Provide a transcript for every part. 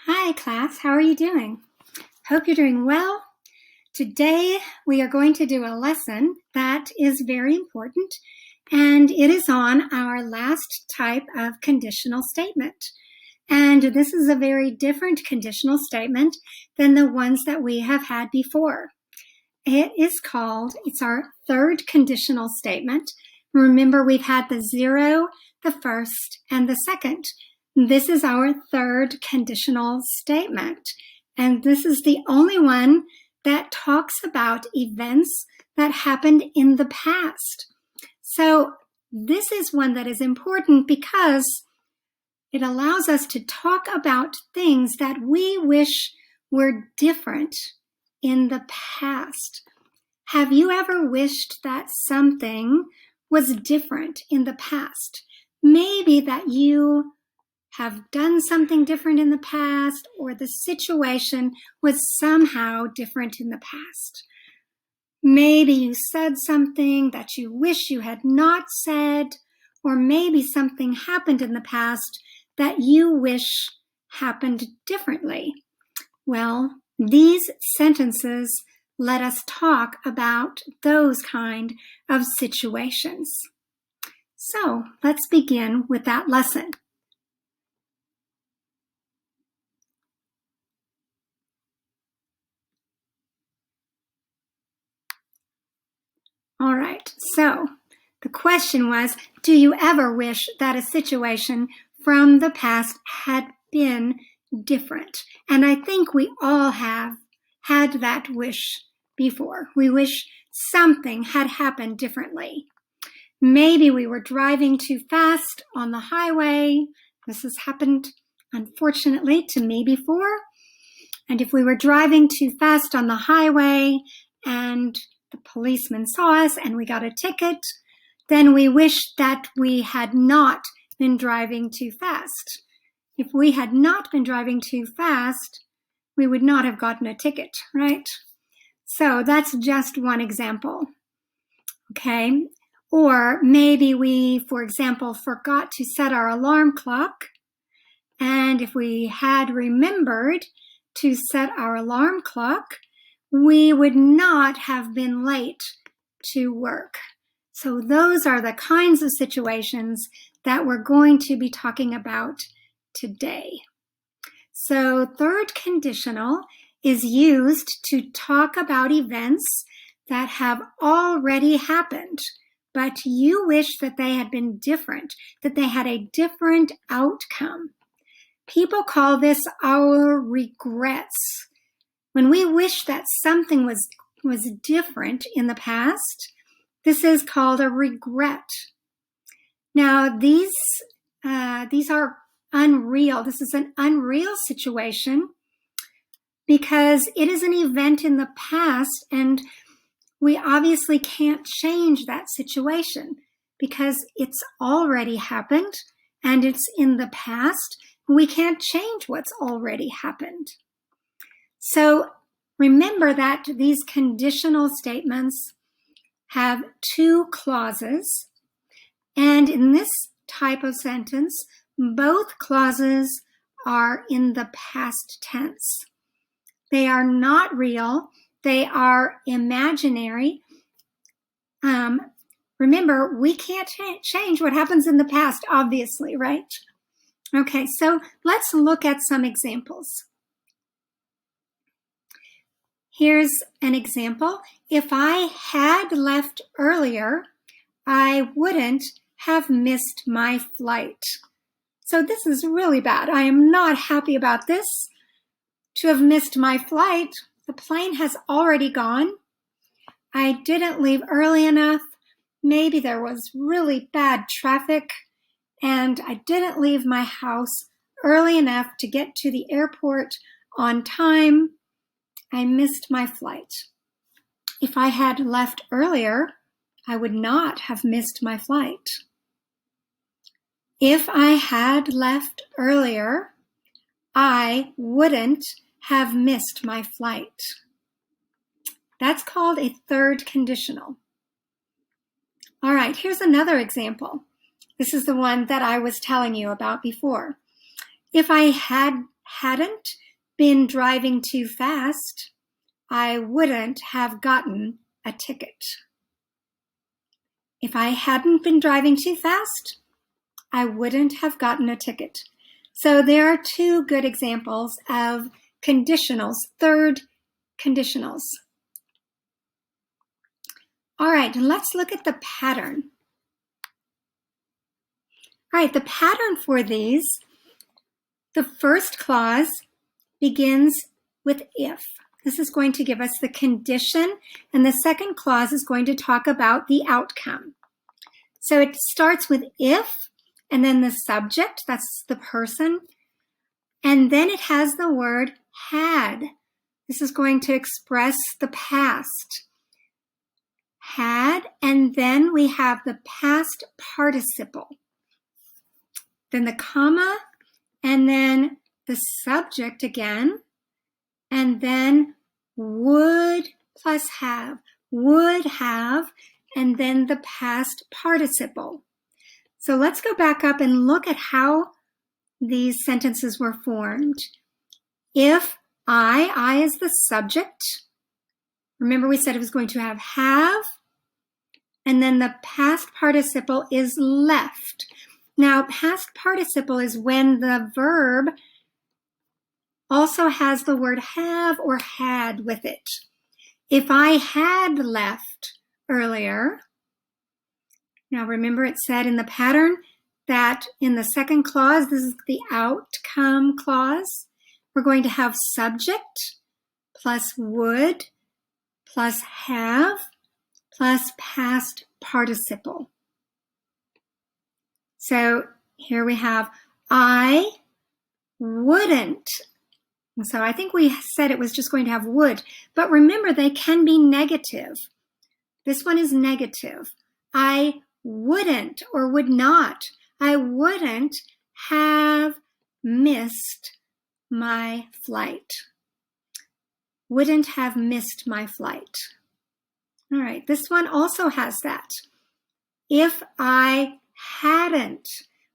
Hi class, how are you doing? Hope you're doing well. Today we are going to do a lesson that is very important, and it is on our last type of conditional statement. And this is a very different conditional statement than the ones that we have had before. It's our third conditional statement. Remember, we've had the zero, the first, and the second. This is our third conditional statement, and this is the only one that talks about events that happened in the past. So this is one that is important because it allows us to talk about things that we wish were different in the past. Have you ever wished that something was different in the past? Maybe that you have done something different in the past, or the situation was somehow different in the past. Maybe you said something that you wish you had not said, or maybe something happened in the past that you wish happened differently. Well, these sentences let us talk about those kind of situations. So let's begin with that lesson. All right, so the question was, do you ever wish that a situation from the past had been different? And I think we all have had that wish before. We wish something had happened differently. Maybe we were driving too fast on the highway. This has happened, unfortunately, to me before. And if we were driving too fast on the highway and the policeman saw us and we got a ticket, then we wish that we had not been driving too fast. If we had not been driving too fast, we would not have gotten a ticket, right? So that's just one example, okay? Or maybe we, for example, forgot to set our alarm clock, and if we had remembered to set our alarm clock, we would not have been late to work. So those are the kinds of situations that we're going to be talking about today. So third conditional is used to talk about events that have already happened, but you wish that they had been different, that they had a different outcome. People call this our regrets. When we wish that something was different in the past, this is called a regret. Now, these are unreal. This is an unreal situation because it is an event in the past, and we obviously can't change that situation because it's already happened and it's in the past. We can't change what's already happened. So remember that these conditional statements have two clauses, and in this type of sentence, both clauses are in the past tense. They are not real, they are imaginary. Remember, we can't change what happens in the past, obviously, right? Okay, so let's look at some examples. Here's an example. If I had left earlier, I wouldn't have missed my flight. So this is really bad. I am not happy about this. To have missed my flight, the plane has already gone. I didn't leave early enough. Maybe there was really bad traffic, and I didn't leave my house early enough to get to the airport on time. I missed my flight. If I had left earlier, I would not have missed my flight. If I had left earlier, I wouldn't have missed my flight. That's called a third conditional. All right, here's another example. This is the one that I was telling you about before. If I had hadn't been driving too fast, I wouldn't have gotten a ticket. If I hadn't been driving too fast, I wouldn't have gotten a ticket. So there are two good examples of conditionals, third conditionals. All right, let's look at the pattern. All right, the pattern for these, the first clause begins with if. This is going to give us the condition, and the second clause is going to talk about the outcome. So it starts with if, and then the subject, that's the person, and then it has the word had. This is going to express the past. Had, and then we have the past participle. Then the comma, and then the subject again, and then would plus have, and then the past participle. So let's go back up and look at how these sentences were formed. If I is the subject. Remember we said it was going to have, and then the past participle is left. Now, past participle is when the verb also has the word have or had with it. If I had left earlier, now remember it said in the pattern that in the second clause, this is the outcome clause, we're going to have subject plus would plus have plus past participle. So here we have I wouldn't. And so I think we said it was just going to have would, but remember they can be negative. This one is negative. I wouldn't or would not. I wouldn't have missed my flight. Wouldn't have missed my flight. All right, this one also has that. If I hadn't,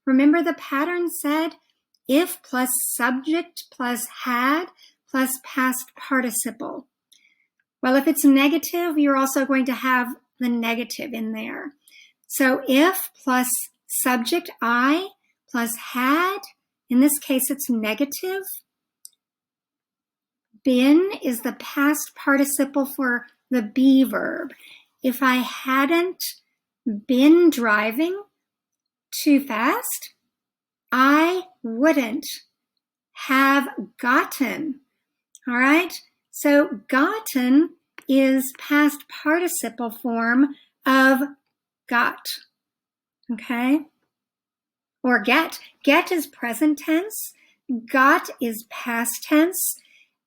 remember the pattern said if plus subject plus had plus past participle. Well, if it's negative, you're also going to have the negative in there. So if plus subject I plus had, in this case it's negative. Been is the past participle for the be verb. If I hadn't been driving too fast, I wouldn't have gotten. All right? So gotten is past participle form of got. Okay? Or get. Get is present tense. Got is past tense.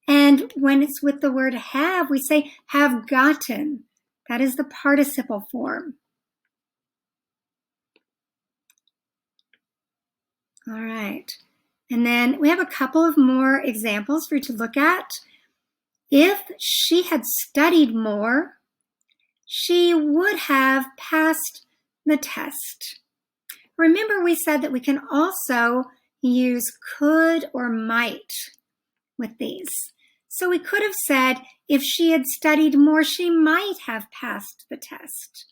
And when it's with the word have, we say have gotten. That is the participle form. All right. And then we have a couple of more examples for you to look at. If she had studied more, she would have passed the test. Remember we said that we can also use could or might with these. So we could have said, if she had studied more, she might have passed the test.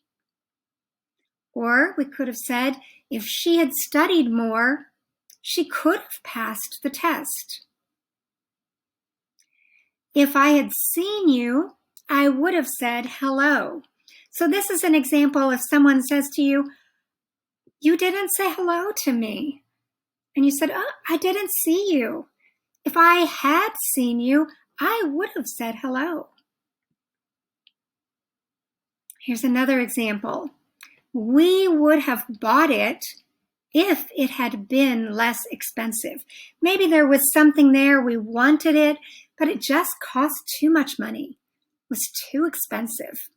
Or we could have said, if she had studied more, she could have passed the test. If I had seen you, I would have said hello. So this is an example if someone says to you, you didn't say hello to me. And you said, oh, I didn't see you. If I had seen you, I would have said hello. Here's another example. We would have bought it if it had been less expensive. Maybe there was something there, we wanted it, but it just cost too much money. It was too expensive.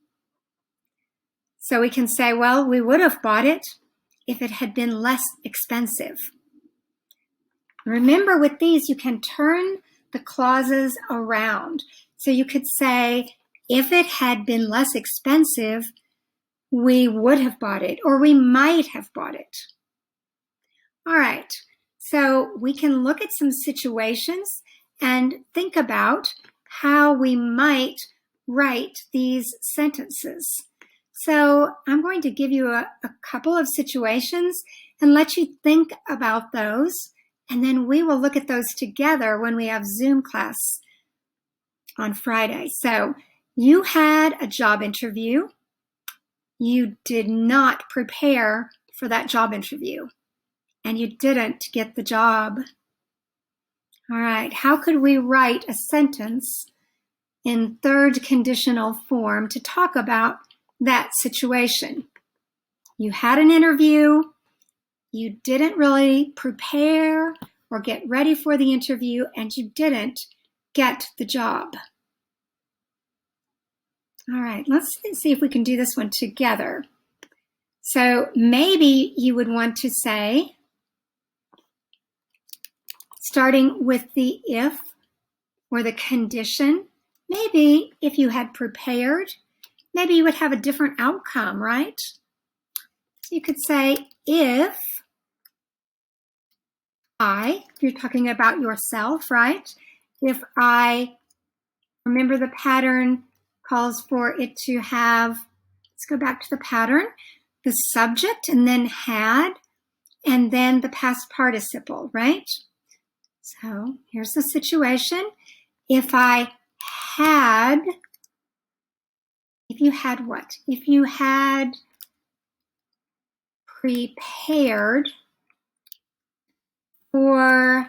So we can say, well, we would have bought it if it had been less expensive. Remember with these, you can turn the clauses around. So you could say, if it had been less expensive, we would have bought it, or we might have bought it. All right, So we can look at some situations and think about how we might write these sentences. So I'm going to give you a couple of situations and let you think about those, and then we will look at those together when we have Zoom class on Friday. So you had a job interview. You did not prepare for that job interview, and you didn't get the job. All right, how could we write a sentence in third conditional form to talk about that situation? You had an interview, you didn't really prepare or get ready for the interview, and you didn't get the job. All right, let's see if we can do this one together. So maybe you would want to say, starting with the if or the condition, maybe if you had prepared, maybe you would have a different outcome, right? You could say, if you're talking about yourself, right? If I, remember the pattern calls for it to have, let's go back to the pattern, the subject and then had, and then the past participle, right? So here's the situation. If I had, if you had what? If you had prepared for,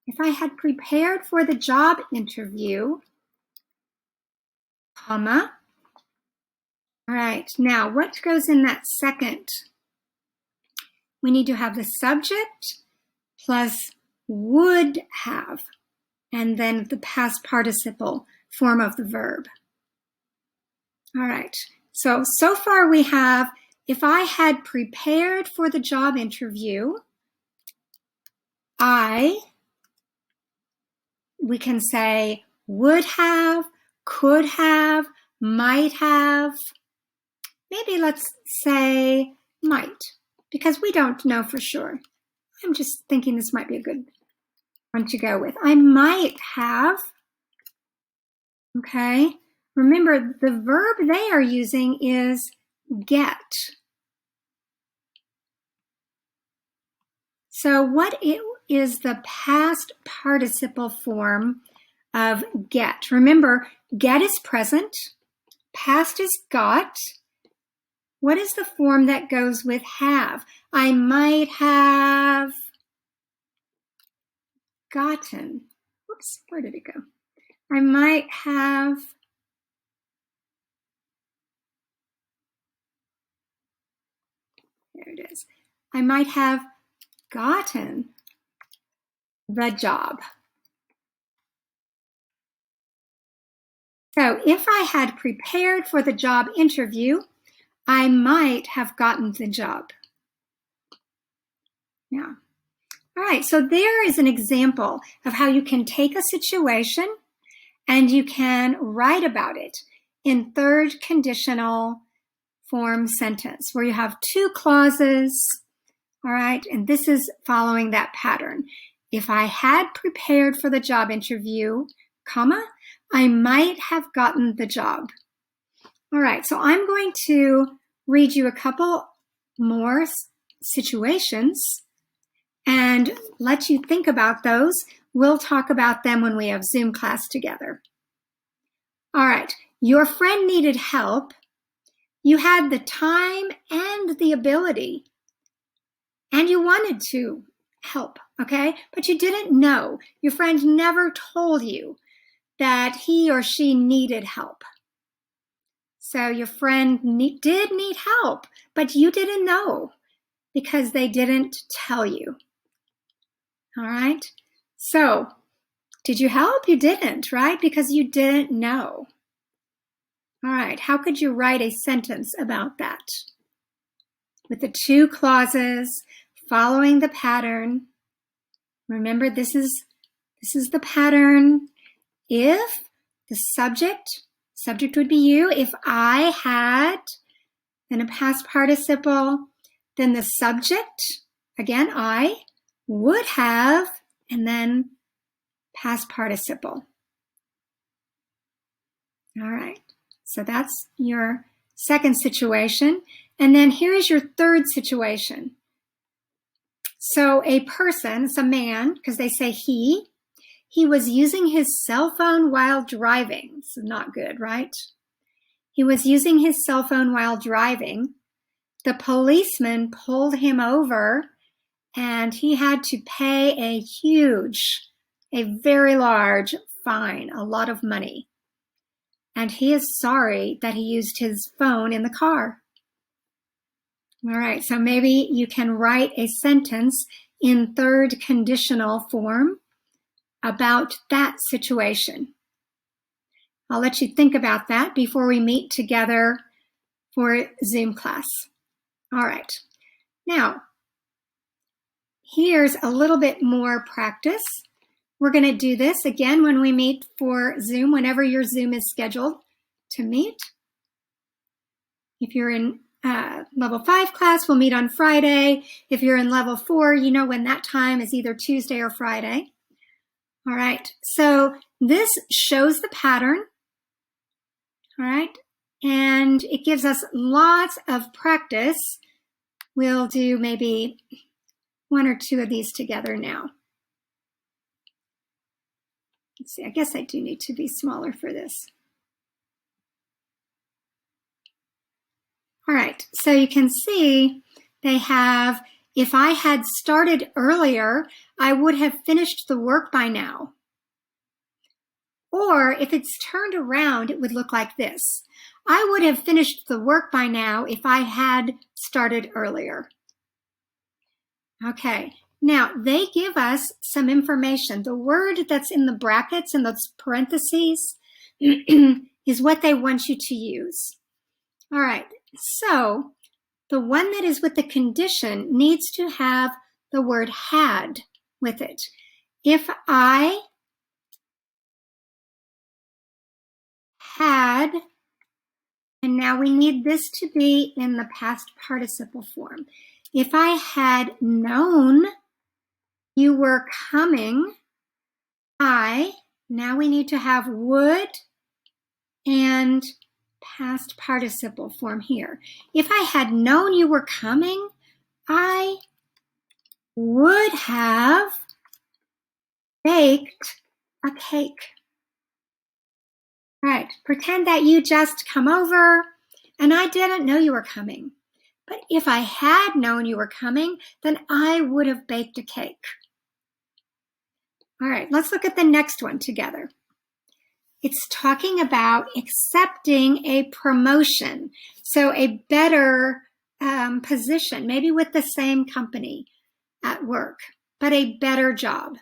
if I had prepared for the job interview, comma. All right, now what goes in that second? We need to have the subject plus would have, and then the past participle form of the verb. All right, so far we have, if I had prepared for the job interview, we can say would have, could have, might have. Maybe let's say might, because we don't know for sure. I'm just thinking this might be a good one to go with. I might have, okay? Remember, the verb they are using is get. So what is the past participle form of get? Remember, get is present, past is got. What is the form that goes with have? I might have gotten. Whoops, where did it go? I might have there it is. I might have gotten the job. So if I had prepared for the job interview, I might have gotten the job. Yeah. All right, so there is an example of how you can take a situation and you can write about it in third conditional form sentence where you have two clauses. All right, and this is following that pattern. If I had prepared for the job interview, comma, I might have gotten the job. All right, so I'm going to read you a couple more situations and let you think about those. We'll talk about them when we have Zoom class together. All right, your friend needed help. You had the time and the ability, and you wanted to help, okay? But you didn't know. Your friend never told you that he or she needed help. So your friend did need help, but you didn't know because they didn't tell you. All right? So, did you help? You didn't, right? Because you didn't know. All right, how could you write a sentence about that? With the two clauses, following the pattern. Remember, this is the pattern. If the subject would be you. If I had, then a past participle, then the subject, again, I, would have, and then past participle. All right, so that's your second situation. And then here's your third situation. So a person, it's a man, because they say he was using his cell phone while driving. This is not good, right? He was using his cell phone while driving. The policeman pulled him over and he had to pay a very large fine, a lot of money. And he is sorry that he used his phone in the car. All right, so maybe you can write a sentence in third conditional form about that situation. I'll let you think about that before we meet together for Zoom class. All right, now here's a little bit more practice. We're going to do this again when we meet for Zoom, whenever your Zoom is scheduled to meet. If you're in level 5 class, we'll meet on Friday. If you're in level 4, you know when that time is either Tuesday or Friday. All right, so this shows the pattern. All right, and it gives us lots of practice. We'll do maybe 1 or 2 of these together now. Let's see, I guess I do need to be smaller for this. All right, so you can see they have, if I had started earlier, I would have finished the work by now. Or if it's turned around, it would look like this. I would have finished the work by now if I had started earlier. Okay, now they give us some information. The word that's in the brackets and those parentheses is what they want you to use. All right, so the one that is with the condition needs to have the word had with it. If I had, and now we need this to be in the past participle form. If I had known you were coming, now we need to have would and past participle form here. If I had known you were coming, I would have baked a cake. Right, pretend that you just come over and I didn't know you were coming. But if I had known you were coming, then I would have baked a cake. All right, let's look at the next one together. It's talking about accepting a promotion. So a better position, maybe with the same company at work, but a better job.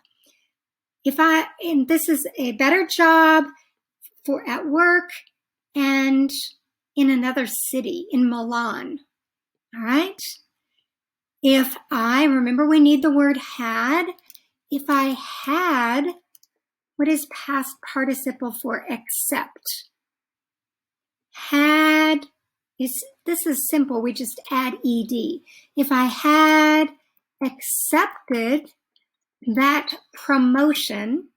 And this is a better job for at work and in another city, in Milan. All right. If I, remember we need the word had. If I had, what is past participle for accept? Had, this is simple, we just add ed. If I had accepted that promotion,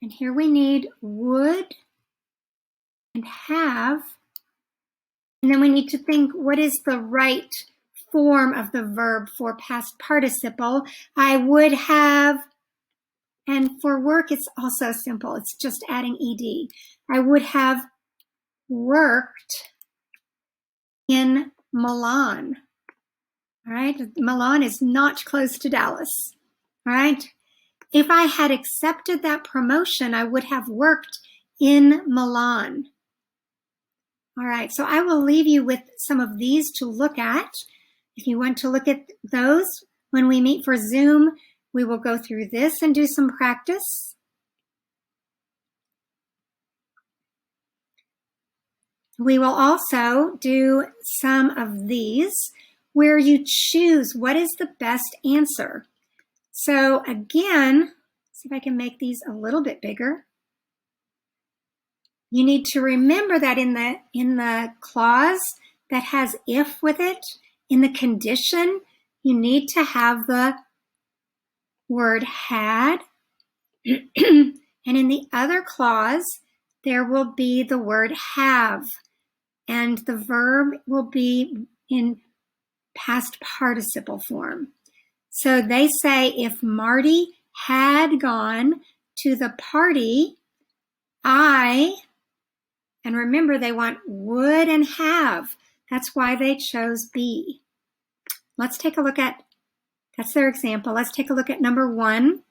and here we need would and have, and then we need to think what is the right form of the verb for past participle. I would have, and for work it's also simple, it's just adding ed. I would have worked in Milan. All right, Milan is not close to Dallas. All right, if I had accepted that promotion, I would have worked in Milan. All right, so I will leave you with some of these to look at. If you want to look at those when we meet for Zoom, we will go through this and do some practice. We will also do some of these where you choose what is the best answer. So again, see if I can make these a little bit bigger. You need to remember that in the clause that has if with it, in the condition, you need to have the word had. And in the other clause, there will be the word have. And the verb will be in past participle form. So they say if Marty had gone to the party, and remember they want would and have. That's why they chose B. Let's take a look at, that's their example. Let's take a look at number 1.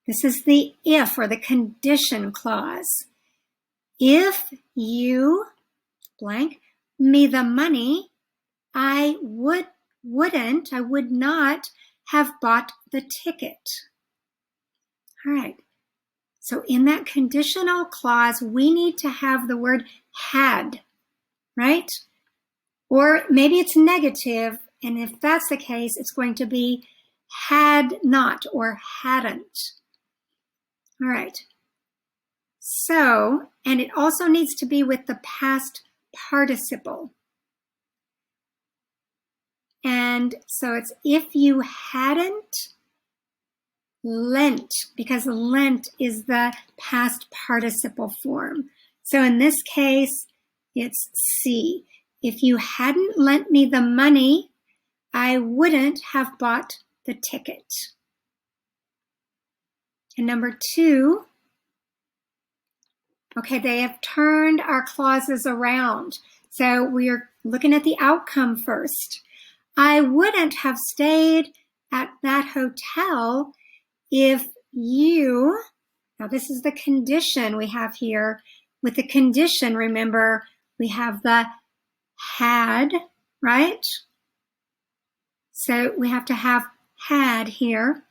This is the if or the condition clause. If you blank me the money, I would not have bought the ticket. All right. So in that conditional clause, we need to have the word had, right? Or maybe it's negative, and if that's the case, it's going to be had not or hadn't. All right. So, and it also needs to be with the past participle. And so it's if you hadn't lent, because lent is the past participle form. So in this case, it's C. If you hadn't lent me the money, I wouldn't have bought the ticket. And number 2, okay, they have turned our clauses around. So we are looking at the outcome first. I wouldn't have stayed at that hotel if you, now this is the condition we have here. With the condition, remember, we have the had, right? So we have to have had here.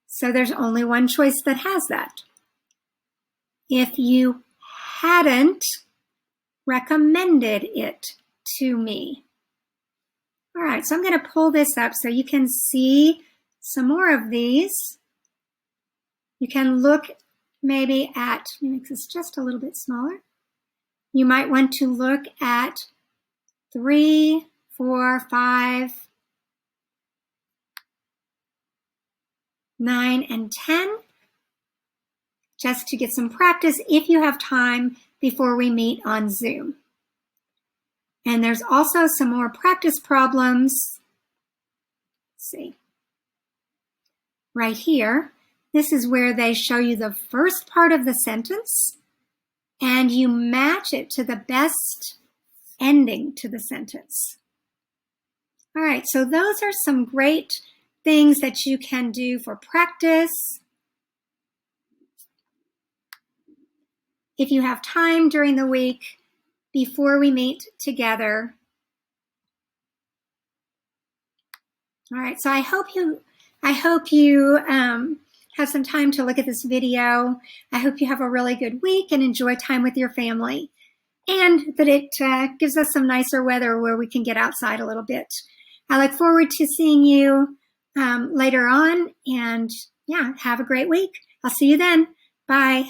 So there's only one choice that has that. If you hadn't recommended it to me. All right, so I'm going to pull this up so you can see some more of these. You can look maybe at, let me make this just a little bit smaller. You might want to look at 3, 4, 5, 9, and 10, just to get some practice if you have time before we meet on Zoom. And there's also some more practice problems. Let's see. Right here, this is where they show you the first part of the sentence and you match it to the best ending to the sentence. All right, so those are some great things that you can do for practice. If you have time during the week, before we meet together. All right, so I hope you have some time to look at this video. I hope you have a really good week and enjoy time with your family, and that it gives us some nicer weather where we can get outside a little bit. I look forward to seeing you later on, and yeah, have a great week. I'll see you then. Bye.